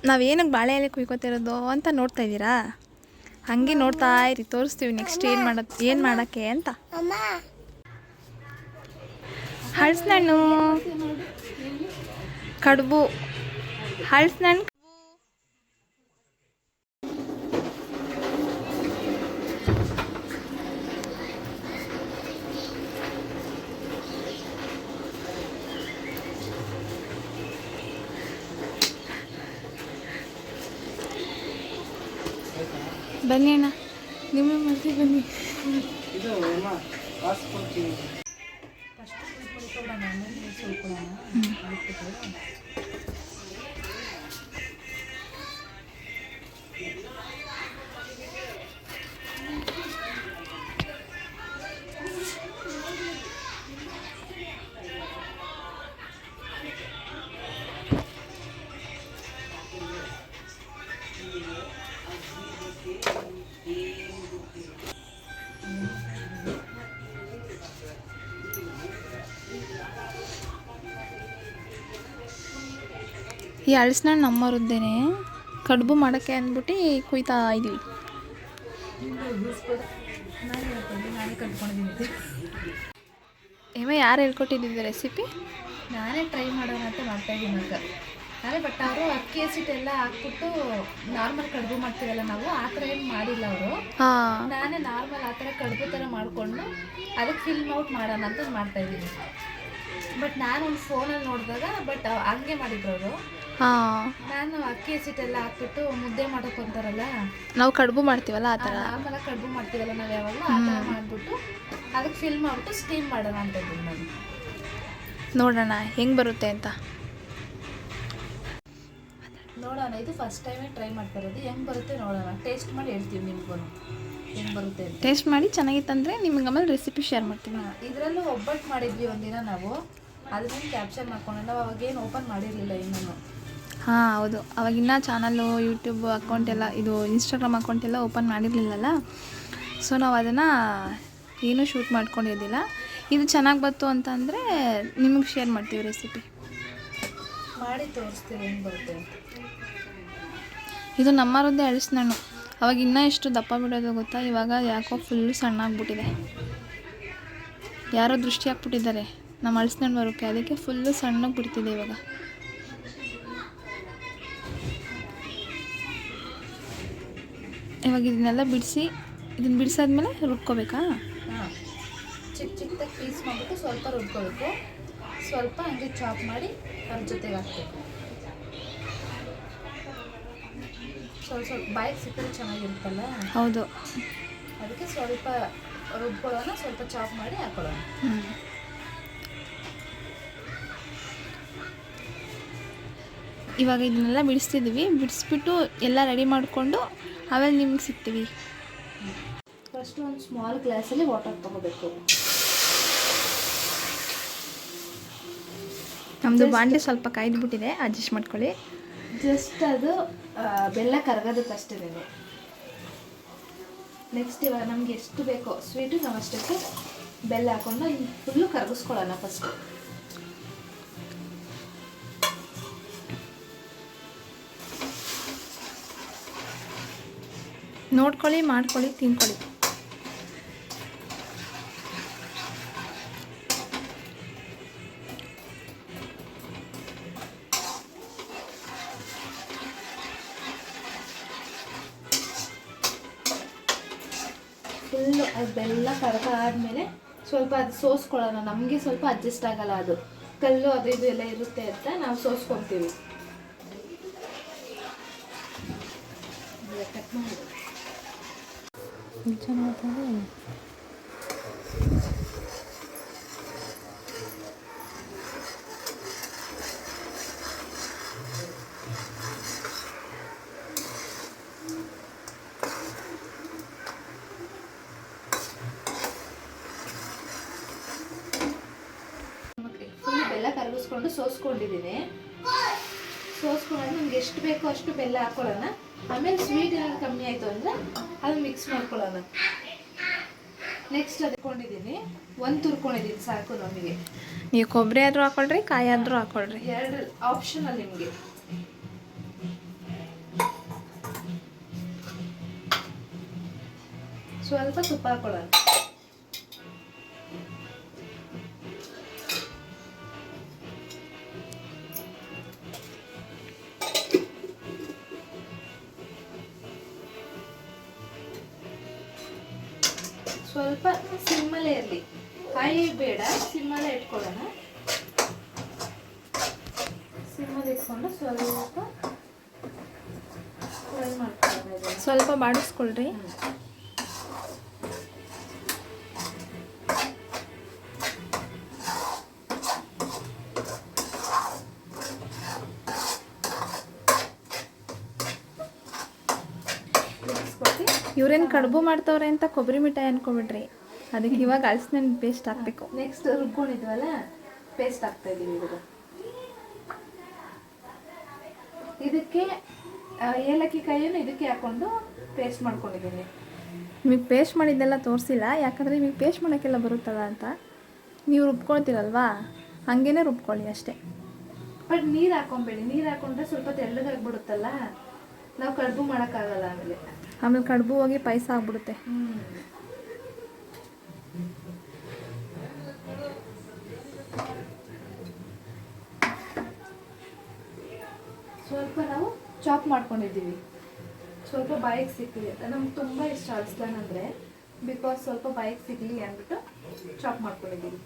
ನಾವೇನಕ್ಕೆ ಬಾಳೆ ಎಲೆ ಕುಯ್ಕೋತಿರೋದು ಅಂತ ನೋಡ್ತಾ ಇದ್ದೀರಾ? ಹಾಗೆ ನೋಡ್ತಾ ಇರಿ, ತೋರಿಸ್ತೀವಿ ನೆಕ್ಸ್ಟ್ ಏನು ಮಾಡೋಕ್ಕೆ ಅಂತ. ಹಲಸಿನಣ್ಣು, ಕಡುಬು, ಹಲಸಿನಣ್ಣು. ಬನ್ನಿ ಅಣ್ಣ, ನಿಮ್ಮ ಮದುವೆ ಬನ್ನಿ. ಈ ಹಲಸಿನ ನಮ್ಮವರದ್ದೇನೆ, ಕಡುಬು ಮಾಡೋಕ್ಕೆ ಅಂದ್ಬಿಟ್ಟು ಕುಯ್ತಾ ಇದ್ದೀವಿ. ಏಮ ಯಾರು ಹೇಳ್ಕೊಟ್ಟಿದ್ದಿದ್ದು ರೆಸಿಪಿ? ನಾನೇ ಟ್ರೈ ಮಾಡೋಣ ಅಂತ ಮಾಡ್ತಾಯಿದ್ದೀನಿ ಈಗ. ಬಟ್ ಅವರು ಅಕ್ಕಿ ಹಸಿಟ್ಟೆಲ್ಲ ಹಾಕ್ಬಿಟ್ಟು ನಾರ್ಮಲ್ ಕಡುಬು ಮಾಡ್ತೀವಲ್ಲ ನಾವು, ಆ ಥರ ಏನು ಮಾಡಿಲ್ಲ ಅವರು. ನಾನೇ ನಾರ್ಮಲ್ ಆ ಥರ ಕಡುಬು ಥರ ಮಾಡಿಕೊಂಡು ಅದಕ್ಕೆ ಫಿಲ್ಮ್ ಔಟ್ ಮಾಡೋಣ ಅಂತ ಮಾಡ್ತಾಯಿದ್ದೀನಿ. ಬಟ್ ನಾನು ಒಂದು ಫೋನಲ್ಲಿ ನೋಡಿದಾಗ ಹಂಗೆ ಮಾಡಿದ್ರು ಅವರು. ನಾನು ಅಕ್ಕಿ ಹಸಿಟ್ಟೆಲ್ಲ ಹಾಕ್ಬಿಟ್ಟು ಮುದ್ದೆ ಮಾಡೋಕೆ ಅಂತಾರಲ್ಲ, ನಾವು ಕಡುಬು ಮಾಡ್ತೀವಲ್ಲ ಆ ಥರ, ನಾರ್ಮಲಾಗಿ ಕಡುಬು ಮಾಡ್ತೀವಲ್ಲ ನಾವು ಯಾವಾಗಲೂ ಆ ಥರ ಮಾಡಿಬಿಟ್ಟು ಅದಕ್ಕೆ ಫಿಲ್ಮ್ ಮಾಡ್ಬಿಟ್ಟು ಸ್ಟೀಮ್ ಮಾಡೋಣ ಅಂತ ಇದ್ದೀನಿ ನಾನು. ನೋಡೋಣ ಹೆಂಗೆ ಬರುತ್ತೆ ಅಂತ. ನೋಡೋಣ, ಇದು ಫಸ್ಟ್ ಟೈಮೇ ಟ್ರೈ ಮಾಡ್ತಾ ಇರೋದು. ಹೆಂಗೆ ಬರುತ್ತೆ ನೋಡೋಣ, ಟೇಸ್ಟ್ ಮಾಡಿ ಹೇಳ್ತೀವಿ ನಿಮ್ಗೂ ಹೆಂಗೆ ಬರುತ್ತೆ ಅಂತ. ಟೇಸ್ಟ್ ಮಾಡಿ ಚೆನ್ನಾಗಿತ್ತಂದರೆ ನಿಮ್ಗೆ ಆಮೇಲೆ ರೆಸಿಪಿ ಶೇರ್ ಮಾಡ್ತೀವಿ. ಇದರಲ್ಲೂ ಒಬ್ಬಟ್ಟು ಮಾಡಿದ್ವಿ ಒಂದಿನ ನಾವು, ಅದನ್ನ ಕ್ಯಾಪ್ಚರ್ ಮಾಡ್ಕೊಂಡು ನಾವು ಅವಾಗೇನು ಓಪನ್ ಮಾಡಿರಲಿಲ್ಲ ಇನ್ನೂ. ಹೌದು, ಅವಾಗಿನ್ನ ಚಾನಲ್ಲು, ಯೂಟ್ಯೂಬ್ ಅಕೌಂಟ್ ಎಲ್ಲ, ಇದು ಇನ್ಸ್ಟಾಗ್ರಾಮ್ ಅಕೌಂಟ್ ಎಲ್ಲ ಓಪನ್ ಮಾಡಿರಲಿಲ್ಲಲ್ಲ. ಸೊ ನಾವು ಅದನ್ನು ಏನೂ ಶೂಟ್ ಮಾಡ್ಕೊಂಡಿದ್ದಿಲ್ಲ. ಇದು ಚೆನ್ನಾಗಿ ಬಂತು ಅಂತಂದರೆ ನಿಮಗೆ ಶೇರ್ ಮಾಡ್ತೀವಿ ರೆಸಿಪಿ ಮಾಡಿ, ತೋರಿಸ್ತೀವಿ ಹೆಂಗೆ ಬರುತ್ತೆ ಅಂತ. ಇದು ನಮ್ಮರದ್ದೇ ಹಲಸಿನಣ್ಣು. ಅವಾಗ ಇನ್ನೂ ಎಷ್ಟು ದಪ್ಪ ಬಿಡೋದು ಗೊತ್ತಾ, ಇವಾಗ ಯಾಕೋ ಫುಲ್ಲು ಸಣ್ಣ ಆಗಿಬಿಟ್ಟಿದೆ. ಯಾರೋ ದೃಷ್ಟಿ ಹಾಕ್ಬಿಟ್ಟಿದ್ದಾರೆ ನಮ್ಮ ಹಲಸಿನಣ್ಣು ಬರೋಕ್ಕೆ, ಅದಕ್ಕೆ ಫುಲ್ಲು ಸಣ್ಣಗೆ ಬಿಡ್ತಿದೆ ಇವಾಗ. ಇವಾಗ ಇದನ್ನೆಲ್ಲ ಬಿಡಿಸಿ, ಇದನ್ನು ಬಿಡಿಸಾದ್ಮೇಲೆ ರುಬ್ಕೋಬೇಕಾ? ಚಿಕ್ಕ ಚಿಕ್ಕದಾಗಿ ಪೀಸ್ ಮಾಡಿಬಿಟ್ಟು ಸ್ವಲ್ಪ ರುಬ್ಕೋಬೇಕು, ಸ್ವಲ್ಪ ಹಂಗೆ ಚಾಪ್ ಮಾಡಿ ಅದ್ರ ಜೊತೆಗೆ ಹಾಕ್ಬೇಕು. ಸ್ವಲ್ಪ ಬಾಯಿಗೆ ಸಿಕ್ಕರೆ ಚೆನ್ನಾಗಿರುತ್ತಲ್ಲ. ಹೌದು, ಅದಕ್ಕೆ ಸ್ವಲ್ಪ ರುಬ್ಕೊಳ್ಳೋಣ, ಸ್ವಲ್ಪ ಚಾಪ್ ಮಾಡಿ ಹಾಕೊಳ್ಳೋಣ. ಇವಾಗ ಇದನ್ನೆಲ್ಲ ಬಿಡಿಸ್ತಿದ್ದೀವಿ. ಬಿಡಿಸ್ಬಿಟ್ಟು ಎಲ್ಲ ರೆಡಿ ಮಾಡಿಕೊಂಡು ಆಮೇಲೆ ನಿಮ್ಗೆ ಸಿಗ್ತೀವಿ. ಫಸ್ಟ್ ಒಂದು ಸ್ಮಾಲ್ ಗ್ಲಾಸಲ್ಲಿ ವಾಟರ್ ತೊಗೋಬೇಕು. ನಮ್ಮದು ಬಾಂಡೆ ಸ್ವಲ್ಪ ಕಾಯ್ದುಬಿಟ್ಟಿದೆ, ಅಡ್ಜಸ್ಟ್ ಮಾಡ್ಕೊಳ್ಳಿ. ಜಸ್ಟ್ ಅದು ಬೆಲ್ಲ ಕರಗೋದಕ್ಕಷ್ಟೇ. ನೆಕ್ಸ್ಟ್ ಇವಾಗ ನಮ್ಗೆ ಎಷ್ಟು ಬೇಕೋ ಸ್ವೀಟು ನಾವು ಅಷ್ಟಕ್ಕೆ ಬೆಲ್ಲ ಹಾಕ್ಕೊಂಡು ಫುಲ್ಲು ಕರಗಿಸ್ಕೊಳ್ಳೋಣ ಫಸ್ಟು. ನೋಡ್ಕೊಳ್ಳಿ, ಮಾಡ್ಕೊಳ್ಳಿ, ತಿನ್ಕೊಳ್ಳಿ. ಫುಲ್ಲು ಅದು ಬೆಲ್ಲ ಕರಗಾದ್ಮೇಲೆ ಸ್ವಲ್ಪ ಅದು ಸೋಸ್ಕೊಳ್ಳೋಣ. ನಮಗೆ ಸ್ವಲ್ಪ ಅಡ್ಜಸ್ಟ್ ಆಗಲ್ಲ, ಅದು ಕಲ್ಲು ಅದು ಇದು ಎಲ್ಲ ಇರುತ್ತೆ ಅಂತ ನಾವು ಸೋಸ್ಕೊತೀವಿ. ಕಟ್ ಮಾಡಿ ಫುಲ್ ಬೆಲ್ಲ ಕರಗಿಸ್ಕೊಂಡು ಸೋಸ್ಕೊಂಡಿದ್ದೀನಿ. ಸೋಸ್ಕೊಂಡ್ರೆ ನಮ್ಗೆ ಎಷ್ಟು ಬೇಕೋ ಅಷ್ಟು ಬೆಲ್ಲ ಹಾಕೊಳ್ಳೋಣ. ಆಮೇಲೆ ಸ್ವೀಟ್ ಏನಾದ್ರು ಕಮ್ಮಿ ಆಯಿತು ಅಂದರೆ ಅದು ಮಿಕ್ಸ್ ಮಾಡ್ಕೊಳ್ಳೋಣ. ನೆಕ್ಸ್ಟ್ ಅದಕೊಂಡಿದ್ದೀನಿ, ಒಂದು ತುರ್ಕೊಂಡಿದ್ದೀನಿ ಸಾಕು ನಮಗೆ. ನೀವು ಕೊಬ್ಬರಿ ಆದರೂ ಹಾಕೊಳ್ರಿ, ಕಾಯಿ ಆದರೂ ಹಾಕೊಳ್ರಿ, ಎರಡು ಆಪ್ಷನಲ್ ನಿಮಗೆ. ಸ್ವಲ್ಪ ತುಪ್ಪ ಹಾಕೊಳ್ಳೋಣ. ಸ್ವಲ್ಪ ಸಿಮ್ಮಲ್ಲೇ ಇರಲಿ, ಕಾಯಿ ಬೇಡ, ಸಿಮ್ಮಲ್ಲೇ ಇಟ್ಕೊಳ್ಳೋಣ. ಸಿಮ್ಮಲ್ಲಿ ಇಟ್ಕೊಂಡು ಸ್ವಲ್ಪ ಫ್ರೈ ಮಾಡ್ಕೊಳ್ಳೋಣ. ಸ್ವಲ್ಪ ಬಾಡಿಸ್ಕೊಳ್ರಿ. ಇವ್ರೇನು ಕಡುಬು ಮಾಡ್ತವ್ರೆ ಅಂತ ಕೊಬ್ಬರಿ ಮಿಠಾಯಿ ಅನ್ಕೊಬಿಡ್ರಿ, ಅದಕ್ಕೆ ಇವಾಗ ಹಲಸಿನ ಪೇಸ್ಟ್ ಹಾಕಬೇಕು. ನೆಕ್ಸ್ಟ್ ರುಬ್ಕೊಂಡಿದ್ವಲ್ಲ ಪೇಸ್ಟ್ ಹಾಕ್ತಾ ಇದ್ದೀವಿ. ಇದಕ್ಕೆ ಏಲಕ್ಕಿ ಕಾಯಿಯನ್ನು ಇದಕ್ಕೆ ಹಾಕೊಂಡು ಪೇಸ್ಟ್ ಮಾಡ್ಕೊಂಡಿದ್ದೀನಿ. ನಿಮಗೆ ಪೇಸ್ಟ್ ಮಾಡಿದ್ದೆಲ್ಲ ತೋರಿಸಿಲ್ಲ, ಯಾಕಂದರೆ ನಿಮಗೆ ಪೇಸ್ಟ್ ಮಾಡೋಕ್ಕೆಲ್ಲ ಬರುತ್ತಲ್ಲ ಅಂತ. ನೀವು ರುಬ್ಕೊಳ್ತೀರಲ್ವಾ, ಹಾಗೇ ರುಬ್ಕೊಳ್ಳಿ ಅಷ್ಟೇ. ಬಟ್ ನೀರು ಹಾಕೊಂಬೇಡಿ, ನೀರು ಹಾಕೊಂಡ್ರೆ ಸ್ವಲ್ಪ ತೆಳ್ಳಗಾಗ್ಬಿಡುತ್ತಲ್ಲ, ನಾವು ಕಡುಬು ಮಾಡೋಕ್ಕಾಗಲ್ಲ. ಆಮೇಲೆ ಕಡುಬು ಹೋಗಿ ಪಾಯಸ ಆಗ್ಬಿಡುತ್ತೆ. ಸ್ವಲ್ಪ ನಾವು ಚಾಪ್ ಮಾಡ್ಕೊಂಡಿದ್ದೀವಿ, ಸ್ವಲ್ಪ ಬಾಯಿಗೆ ಸಿಕ್ಕಲಿ. ನಮ್ಗೆ ತುಂಬ ಇಷ್ಟ ಹಲಸಿನ ಅಂದರೆ, ಬಿಕಾಸ್ ಸ್ವಲ್ಪ ಬಾಯಿಗೆ ಸಿಗಲಿ ಅಂದ್ಬಿಟ್ಟು ಚಾಪ್ ಮಾಡ್ಕೊಂಡಿದ್ದೀವಿ.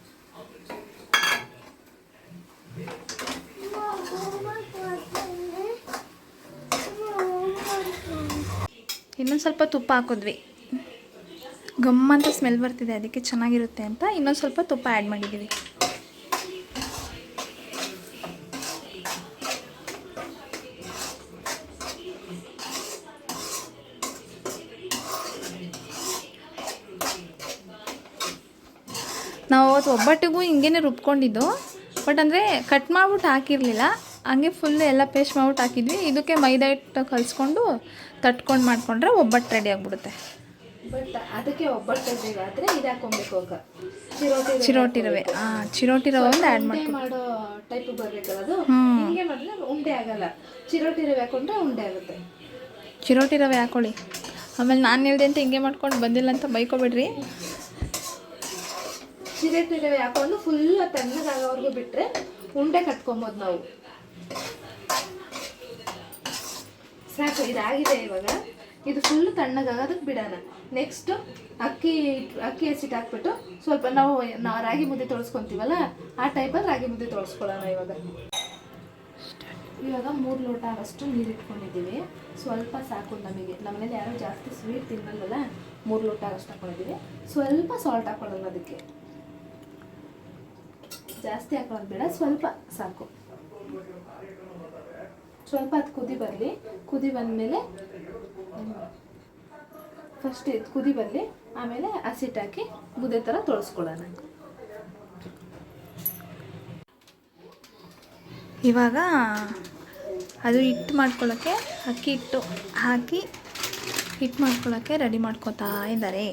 ಇನ್ನೊಂದು ಸ್ವಲ್ಪ ತುಪ್ಪ ಹಾಕಿದ್ವಿ, ಗಮ್ಮ ಅಂತ ಸ್ಮೆಲ್ ಬರ್ತಿದೆ, ಅದಕ್ಕೆ ಚೆನ್ನಾಗಿರುತ್ತೆ ಅಂತ ಇನ್ನೊಂದು ಸ್ವಲ್ಪ ತುಪ್ಪ ಆ್ಯಡ್ ಮಾಡಿದ್ದೀವಿ. ನಾವು ಅವತ್ತು ಒಬ್ಬಟ್ಟಿಗೂ ಹಿಂಗೇ ರುಬ್ಕೊಂಡಿದ್ದು, ಬಟ್ ಅಂದರೆ ಕಟ್ ಮಾಡ್ಬಿಟ್ಟು ಹಾಕಿರಲಿಲ್ಲ, ಹಂಗೆ ಫುಲ್ ಎಲ್ಲ ಪೇಸ್ಟ್ ಮಾಡ್ಬಿಟ್ಟು ಹಾಕಿದ್ವಿ. ಇದಕ್ಕೆ ಮೈದಾ ಹಿಟ್ಟು ಕಲಿಸ್ಕೊಂಡು ತಟ್ಕೊಂಡು ಮಾಡಿಕೊಂಡ್ರೆ ಒಬ್ಬಟ್ಟು ರೆಡಿ ಆಗಿಬಿಡುತ್ತೆ. ಬಟ್ ಅದಕ್ಕೆ ಒಬ್ಬಟ್ಟು ಬೇಕಾದರೆ ಇದು ಹಾಕೊಬೇಕು, ಚಿರೋಟಿ ರವೆ. ಚಿರೋಟಿ ರವೆ ಒಂದು ಆ್ಯಡ್ ಮಾಡೋ ಟೈಪ್ ಬರಬೇಕಲ್ಲ ಅದು. ಹಿಂಗೆ ಮಾಡಿದ್ರೆ ಉಂಡೆ ಆಗಲ್ಲ, ಚಿರೋಟಿ ರವೆ ಹಾಕೊಂಡ್ರೆ ಉಂಡೆ ಆಗುತ್ತೆ. ಚಿರೋಟಿ ರವೆ ಹಾಕೊಳ್ಳಿ. ಆಮೇಲೆ ನಾನು ಹೇಳಿದೆ ಅಂತ ಹಿಂಗೆ ಮಾಡ್ಕೊಂಡು ಬಂದಿಲ್ಲ ಅಂತ ಬೈಕೊಬೇಡ್ರಿ. ಚಿರೋಟಿ ರವೆ ಹಾಕೊಂಡು ಫುಲ್ ತಣ್ಣಗಾಗೋವರೆಗೂ ಬಿಟ್ಟರೆ ಉಂಡೆ ಕಟ್ಕೊಬೋದು ನಾವು. ಸಾಕು, ಇದಾಗಿದೆ. ಇವಾಗ ಇದು ಫುಲ್ ತಣ್ಣಗಾಗೋದಕ್ಕೆ ಬಿಡೋಣ. ನೆಕ್ಸ್ಟು ಅಕ್ಕಿ ಹಸಿಟ್ಟು ಹಾಕ್ಬಿಟ್ಟು ಸ್ವಲ್ಪ ನಾವು ರಾಗಿ ಮುದ್ದೆ ತೊಳಸ್ಕೊತೀವಲ್ಲ ಆ ಟೈಪಲ್ಲಿ ರಾಗಿ ಮುದ್ದೆ ತೊಳಸ್ಕೊಳ್ಳೋಣ. ಇವಾಗ 3 ಲೋಟ ಅಷ್ಟು ನೀರು ಇಟ್ಕೊಂಡಿದ್ದೀವಿ. ಸ್ವಲ್ಪ ಸಾಕು ನಮಗೆ, ನಮ್ಮನೇಲಿ ಯಾರು ಜಾಸ್ತಿ ಸ್ವೀಟ್ ತಿನ್ನಲ್ವಲ್ಲ, 3 ಲೋಟ ಅಷ್ಟು ಹಾಕೊಂಡಿದ್ದೀವಿ. ಸ್ವಲ್ಪ ಸಾಲ್ಟ್ ಹಾಕೊಳ್ಳೋಣ, ಅದಕ್ಕೆ ಜಾಸ್ತಿ ಹಾಕೊಳ್ಳೋದು ಬೇಡ, ಸ್ವಲ್ಪ ಸಾಕು. ಸ್ವಲ್ಪ ಅದು ಕುದಿ ಬರಲಿ. ಕುದಿ ಬಂದಮೇಲೆ ಫಸ್ಟ್ ಕುದಿ ಬರಲಿ, ಆಮೇಲೆ ಹಸಿಟ್ಟು ಹಾಕಿ ಮುದ್ದೆ ಥರ ತೊಳಸ್ಕೊಳ್ಳೋಣ. ಇವಾಗ ಅದು ಹಿಟ್ಟು ಮಾಡ್ಕೊಳ್ಳೋಕ್ಕೆ ಅಕ್ಕಿ ಹಿಟ್ಟು ಹಾಕಿ ಹಿಟ್ಟು ಮಾಡ್ಕೊಳ್ಳೋಕ್ಕೆ ರೆಡಿ ಮಾಡ್ಕೊತಾ ಇದ್ದಾರೆ.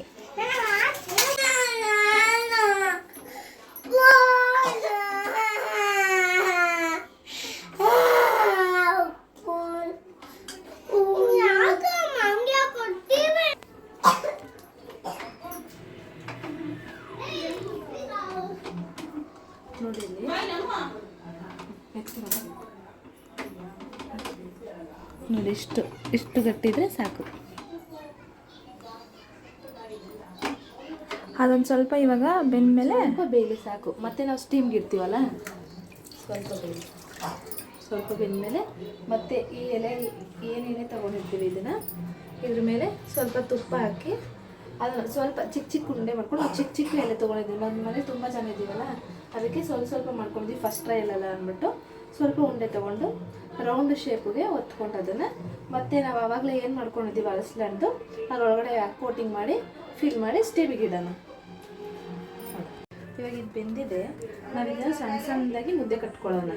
ನೋಡಿ, ಇಷ್ಟು ಗಟ್ಟಿದ್ರೆ ಸಾಕು. ಅದೊಂದು ಸ್ವಲ್ಪ ಇವಾಗ ಬೆಂದಮೇಲೆ ಸ್ವಲ್ಪ ಬೇಯಲಿ ಸಾಕು. ಮತ್ತೆ ನಾವು ಸ್ಟೀಮ್ಗೆ ಇಡ್ತೀವಲ್ಲ, ಸ್ವಲ್ಪ ಬೆಂದಮೇಲೆ ಮತ್ತೆ ಈ ಎಲೆ ಏನೇನೇ ತೊಗೊಂಡಿರ್ತೀವಿ ಇದನ್ನು ಇದ್ರ ಮೇಲೆ ಸ್ವಲ್ಪ ತುಪ್ಪ ಹಾಕಿ ಅದನ್ನು ಸ್ವಲ್ಪ ಚಿಕ್ಕ ಉಂಡೆ ಮಾಡ್ಕೊಂಡು, ನಾವು ಚಿಕ್ಕ ಎಲೆ ತೊಗೊಂಡಿದ್ದೀವಿ. ನಮ್ಮ ಮನೆ ತುಂಬ ಜನ ಇದ್ದೀವಲ್ಲ, ಅದಕ್ಕೆ ಸ್ವಲ್ಪ ಮಾಡ್ಕೊಂಡಿದ್ದೀವಿ. ಫಸ್ಟ್ ಟ್ರಯಲ್ ಅಲ್ಲ ಅಂದ್ಬಿಟ್ಟು ಸ್ವಲ್ಪ ಉಂಡೆ ತೊಗೊಂಡು ರೌಂಡ್ ಶೇಪ್ಗೆ ಒತ್ಕೊಂಡು ಅದನ್ನು ಮತ್ತೆ ನಾವು ಆವಾಗಲೇ ಏನು ಮಾಡ್ಕೊಂಡಿದ್ದೀವಿ ಹಲಸಿನದ್ದು ಅದರೊಳಗಡೆ ಕೋಟಿಂಗ್ ಮಾಡಿ ಫಿಲ್ ಮಾಡಿ ಸ್ಟೀಮಿಗೆ ಇಡೋಣ. ಇವಾಗ ಇದು ಬೆಂದಿದೆ, ನಾವೀಗ ಸಣ್ಣದಾಗಿ ಮುದ್ದೆ ಕಟ್ಕೊಳ್ಳೋಣ.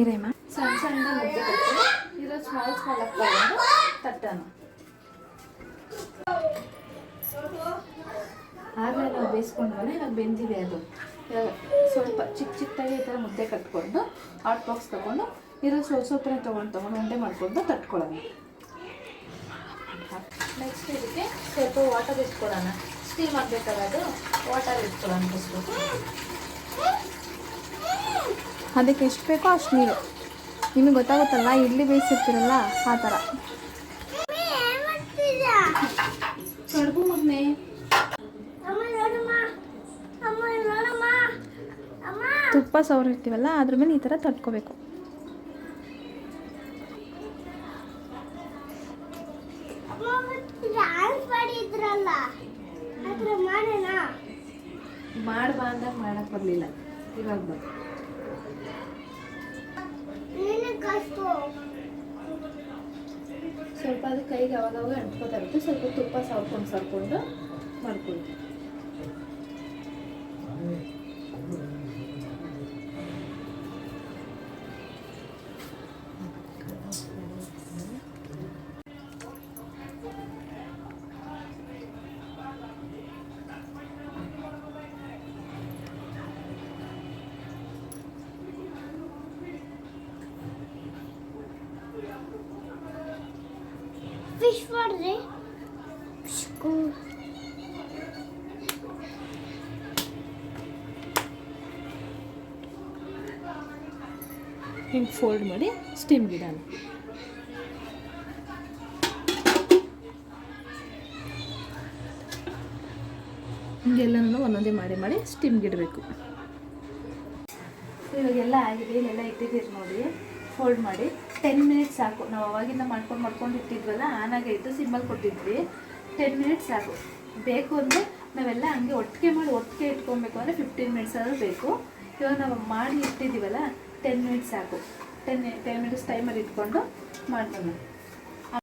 ಇರೇಮ್ಮ ಸಣ್ಣದಾಗಿ ಮುದ್ದೆ ಕಟ್ಕೊಂಡು ಇದರಲ್ಲಿ ಸ್ಮಾಲ್ ಹಾಕ್ಕೊಂಡು ತಟ್ಟಣ. ಆಗಲೇ ನಾವು ಬೇಯಿಸ್ಕೊಂಡ್ರೆ ಇವಾಗ ಬೆಂದಿದೆ ಅದು. ಇವಾಗ ಸ್ವಲ್ಪ ಚಿಕ್ಕದಾಗಿ ಈ ಥರ ಮುದ್ದೆ ಕಟ್ಕೊಂಡು ಹಾಟ್ ಬಾಕ್ಸ್ ತೊಗೊಂಡು ಇರೋ ಸ್ವಲ್ಪನೇ ತೊಗೊಂಡು ಉಂಡೆ ಮಾಡ್ಕೊಂಡು ತಟ್ಕೊಳ್ಳೋಣ. ನೆಕ್ಸ್ಟ್ ಇದಕ್ಕೆ ಸ್ವಲ್ಪ ವಾಟರ್ ಇಟ್ಕೊಳ್ಳೋಣ. ಸ್ಟೀಮ್ ಆಗಬೇಕಾದ್ರೆ ಅದು ವಾಟರ್ ಇಟ್ಕೊಳ್ಳೋಣ ಫಸ್ಟು. ಅದಕ್ಕೆ ಎಷ್ಟು ಬೇಕೋ ಅಷ್ಟು ನೀರು. ನಿಮಗೆ ಗೊತ್ತಾಗುತ್ತಲ್ಲ, ಇಡ್ಲಿ ಬೇಯಿಸಿರ್ತೀರಲ್ಲ ಆ ಥರ. ಕಡುಬು ಮಗ್ನೆ ತುಪ್ಪ ಸವರಿರ್ತೀವಲ್ಲ ಅದ್ರ ಮೇಲೆ ಈ ಥರ ತಟ್ಕೋಬೇಕು. ಮಾಡ್ಬಾ ಅಂದಾಗ ಮಾಡಕ್ಕೆ ಬರಲಿಲ್ಲ, ಇವಾಗ ಬಂದು ಸ್ವಲ್ಪ ಅದು ಕೈಗೆ ಅವಾಗವಾಗ ಅಂಟ್ಕೋತಾ ಇರುತ್ತೆ. ಸ್ವಲ್ಪ ತುಪ್ಪ ಸವರ್ಕೊಂಡು ಮಾಡ್ಕೊಳ್ಳಿ. ಫಿಶ್ ಮಾಡ್ರಿ ಹಿಂಗೆ ಫೋಲ್ಡ್ ಮಾಡಿ ಸ್ಟೀಮ್ಗೆ ಇಡೋಣ. ಹಿಂಗೆಲ್ಲನೂ ಒಂದೊಂದೇ ಮಾಡಿ ಸ್ಟೀಮ್ಗೆ ಇಡಬೇಕು. ಇವಾಗೆಲ್ಲ ಆಗಿದೆ, ಇಲ್ಲೆಲ್ಲ ಇಟ್ಟಿದ್ದೀರಿ ನೋಡಿ. ಫೋಲ್ಡ್ ಮಾಡಿ 10 ಮಿನಿಟ್ಸ್ ಸಾಕು. ನಾವು ಅವಾಗಿಂದ ಮಾಡ್ಕೊಂಡು ಇಟ್ಟಿದ್ವಲ್ಲ, ಆನಾಗೆ ಇಟ್ಟು ಸಿಂಬಲ್ ಕೊಟ್ಟಿದ್ವಿ. 10 ಮಿನಿಟ್ಸ್ ಸಾಕು. ಬೇಕು ಅಂದರೆ ನಾವೆಲ್ಲ ಹಂಗೆ ಒಟ್ಟಿಗೆ ಇಟ್ಕೊಬೇಕು ಅಂದರೆ 15 ಮಿನಿಟ್ಸ್ ಆದರೂ ಬೇಕು. ಇವಾಗ ನಾವು ಮಾಡಿ ಇಟ್ಟಿದ್ದೀವಲ್ಲ 10 ಮಿನಿಟ್ಸ್ ಸಾಕು. 10 ಮಿನಿಟ್ಸ್ ಟೈಮಲ್ಲಿ ಇಟ್ಕೊಂಡು ಮಾಡ್ಕೊಳ್ಳೋಣ.